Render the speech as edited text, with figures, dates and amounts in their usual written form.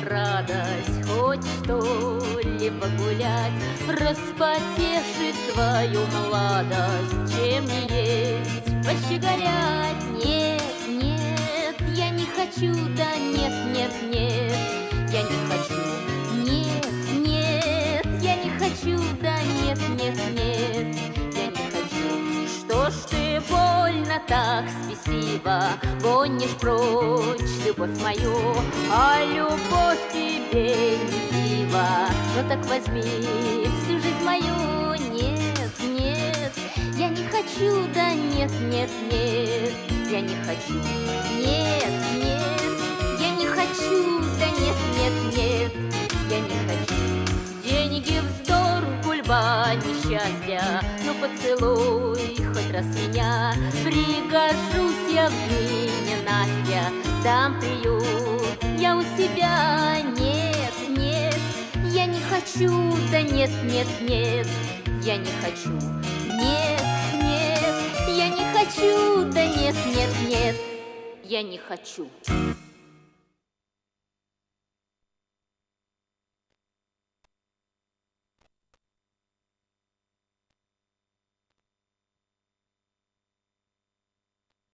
радость, хоть что-ли погулять, распотешить свою молодость, чем не есть, пощеголять. Нет, нет, я не хочу, да нет, нет, нет, я не хочу. Нет, нет, я не хочу, да нет, нет, нет, я не хочу. Что ж ты больно так спесиво гонишь прочь любовь мою, а любовь тебе не дива. Ну так возьми всю жизнь мою. Нет, нет, я не хочу, да нет, нет, нет, я не хочу. Нет, нет, я не хочу, да нет, нет, нет, я не хочу. Деньги вздор, гульба несчастья, ну поцелуй хоть раз меня. Пригожусь я в дни ненастья, дам приют я у себя. Нет, нет, я не хочу, да нет, нет, нет, я не хочу. Нет, нет, я не хочу, да нет, нет, нет, я не хочу.